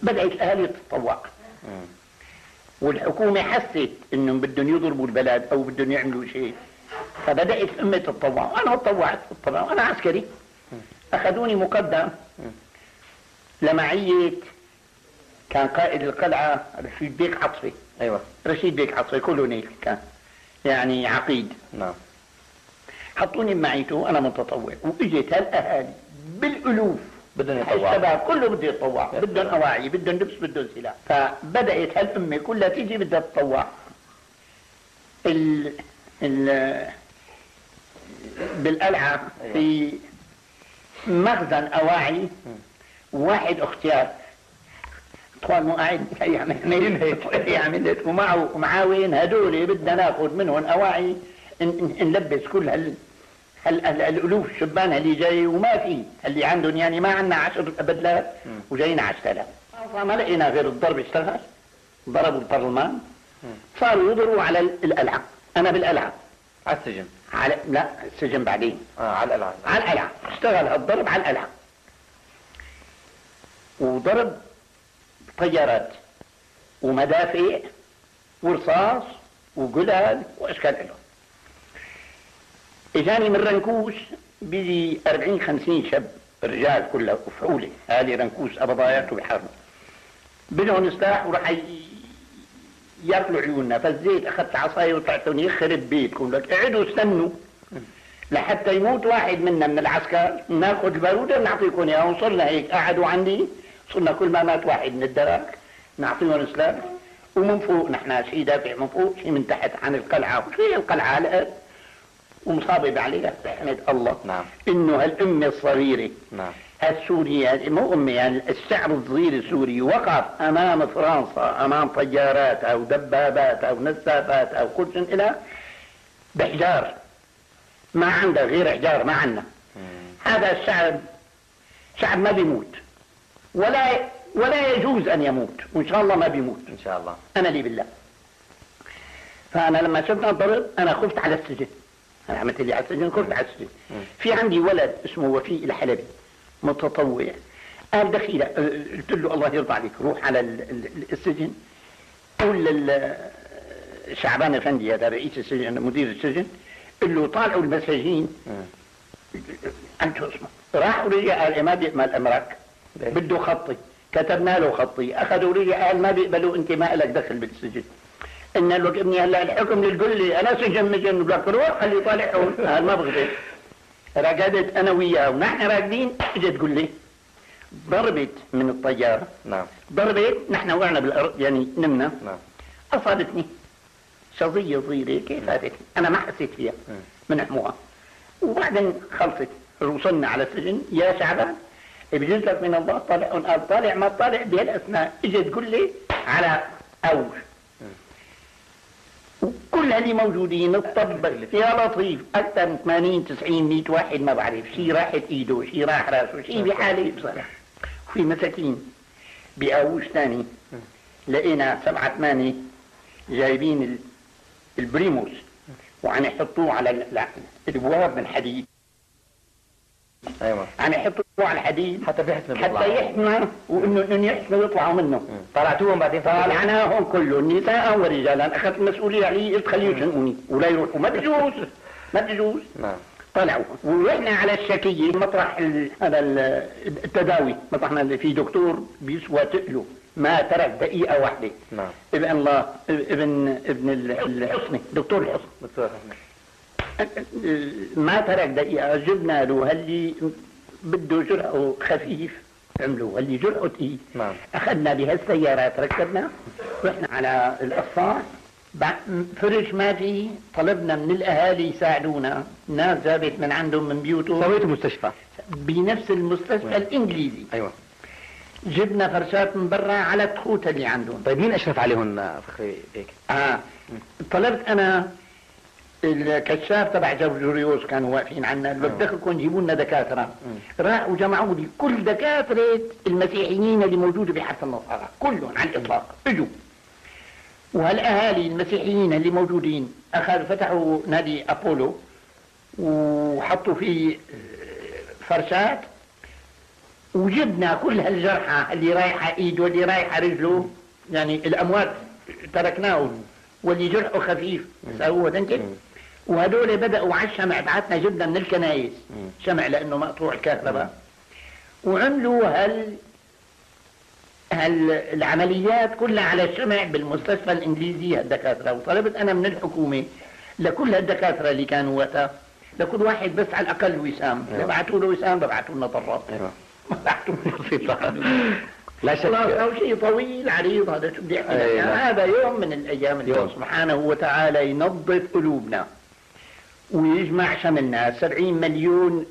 بدأت الأهالي تتطوع، والحكومة حست إنهم بدهم يضربوا البلد أو بدهم يعملوا شيء، فبدأت الأمة تتطوع، وأنا تطوعت طبعا، وأنا عسكري. أخذوني مقدم لمعية كان قائد القلعة رشيد بيك عطفي. أيوة، رشيد بيك عطفي كولونيل كان، يعني عقيد. نعم. حطوني بمعيته، أنا متطوع، وإجت هالأهالي بالألوف بدهم يتطوعوا، الشباب كله بده يتطوع، بدهم أواعي، بدهم لبس، بدهم سلاح. فبدأت هالأمة كلها تيجي بدها تتطوع. بالقلعة في مخزن أواعي واحد اختيار طوال مو قاعد يعمل ومعه معاوين هدول بدنا ناخذ منهم أواعي نلبس كل الألوف الشبان اللي جاي، وما في اللي عندهم، يعني ما عندنا 10 بدلات وجايين 10,000. ما لقينا غير الضرب اشتغل، ضربوا البرلمان، صاروا يضربوا على القلعة. أنا بالقلعة على السجن، لا السجن بعدين. على القلعة. على القلعة اشتغل الضرب على القلعة، وضرب طيارات ومدافع ورصاص وقلل واشكال لهم. اجاني من رنكوش بيجي 40-50 شاب، رجال كلها وفعولة، هذه رنكوش ابضايات وبحاربوا، بدهم سلاح وراح ياكلوا عيوننا. فزيت اخذت عصاي وطلعتوني يخرب بيتكم، لك اقعدوا استنوا لحتى يموت واحد منا من العسكر، ناخذ البارودة نعطيكم اياه. وصلنا هيك قعدوا عندي، صرنا كل ما مات واحد من الدرك نعطيهم سلاح، ومن فوق نحن شيء دافع من فوق، شيء من تحت عن القلعة، وشيء القلعة على الأرض ومصابب عليها. احمد الله. نعم. انه هالأمة الصغيرة، نعم، هالسورية، مو أمة يعني الشعب الصغير السوري، وقف أمام فرنسا، أمام طيارات أو دبابات أو نسافات أو كل شيء إلى بحجار، ما عنده غير حجار، ما عندنا. هذا الشعب شعب ما بيموت ولا يجوز أن يموت، وإن شاء الله ما بيموت إن شاء الله. أنا لي بالله. فأنا لما شفنا الضرب أنا خفت على السجن، أنا عملت لي على السجن، خفت على السجن. في عندي ولد اسمه وفيق الحلبي متطوع، قال دخيلة، قلت له الله يرضى عليك روح على السجن، قول شعبان افندي هذا رئيس السجن مدير السجن، قل له طالعوا المساجين انتوا اسمه. راح ورجع قال ما بيقبل امرك، بده خطي، كتبنا له خطي، اخذوا ورجع قال ما بيقبلوا، انت ما لك دخل بالسجن. قلنا له ابني هلا الحكم للقلي، انا سجن مجن، لك روح خليه يطالعهم. قال ما بغضب. رقدت انا وياه ونحن راقدين، اجت تقول لي ضربت من الطياره. نعم. ضربت، نحن وقعنا بالارض يعني نمنا. نعم. اصابتني شظيه صغيره كيف فاتتني، انا ما حسيت فيها من حموها. وبعدين خلصت، وصلنا على السجن. يا شعبان بجوز لك من الله طالع، قال طالع ما طالع بهالاثناء اجت تقول لي على اوج، وكل اللي موجودين الطب يا لطيف اكثر من 80-90 100 واحد ما بعرف، شيء راحت ايده، شيء راح راسه، شيء بحاله بصراحه. وفي مساكين بأوش ثاني لقينا 7-8 جايبين البريموس وعم يحطوه على الابواب من حديد. ايوه، عم يحطوه على الحديد حتى يحمى، وانه يحموا يطلعوا منه. طلعتوهم بعدين؟ طلعناهم كلهم نساء ورجالا، اخذت المسؤوليه علي، قلت خليهم يشنقوني ولا يروحوا، ما بجوز ما بجوز. نعم. طلعوا ورحنا على الشكية، مطرح هذا التداوي، مطرحنا اللي فيه دكتور بيسوى تقله، ما ترك دقيقة واحدة. نعم. ابن الله ابن الحصني، دكتور الحصن، دكتور الحصني ما ترك دقيقة. جبنا له اللي بده جرعه خفيف عملوا، اللي جرعه تقيل. نعم. اخذنا بهالسيارات ركبنا، رحنا على القصاع، فرش ما في، طلبنا من الاهالي يساعدونا، ناس جابت من عندهم من بيوتهم. سويتوا مستشفى بنفس المستشفى الانجليزي. ايوه. جبنا فرشات من برا على التخوت اللي عندهم. طيب مين اشرف عليهم فخري هيك؟ طلبت انا الكشاف تبع جوريوس، كانوا واقفين عنا، لو بدخلكم جيبوا لنا دكاتره. راحوا جمعوا لي كل دكاتره المسيحيين اللي موجوده بحرف النصارى كلهم على الاطلاق اجوا، وهالاهالي المسيحيين اللي موجودين فتحوا نادي ابولو، وحطوا فيه فرشات وجبنا كل هالجرحى اللي رايحة ايد واللي رايحة رجله، يعني الاموات تركناه واللي جرحه خفيف سووه انت. وهدول بدأوا على الشمع، بعتنا جبنا من الكنايس شمع لانه مقطوع الكهرباء، وعملوا العمليات كلها على الشمع بالمستشفى الانجليزي هالدكاترة. وطلبت انا من الحكومة لكل هالدكاترة اللي كانوا وقتها لكل واحد بس على الاقل وسام، ببعثوا له وسام ببعثوا لنا طرات. ببعثوا لا شك أو شيء طويل عريض. هذا شو بدي احكي لك، هذا يوم من الايام اللي الله سبحانه وتعالى ينظف قلوبنا ويجمع شملنا. 70 مليون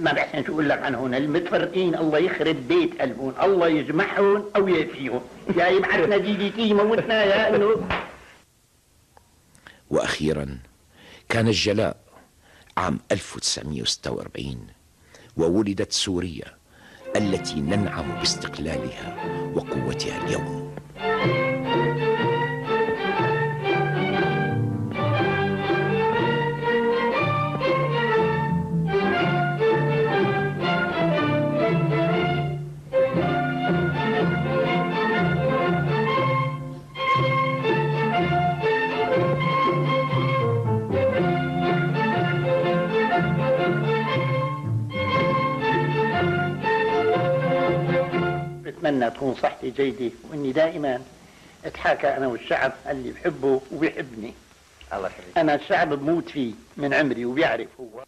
ما بحسن شو اقول لك عنهم المتفرقين، الله يخرب بيت قلبهم، الله يجمعهم او يافيهم، يا يبعثنا DDT يموتنا يا انه. واخيرا كان الجلاء عام 1946 وولدت سوريا التي ننعم باستقلالها وقوتها اليوم. بتمنى تكون صحتي جيدة وإني دائما أتحاكى أنا والشعب اللي بحبه وبيحبني. الله يخليك. أنا الشعب بموت فيه من عمري وبيعرف هو.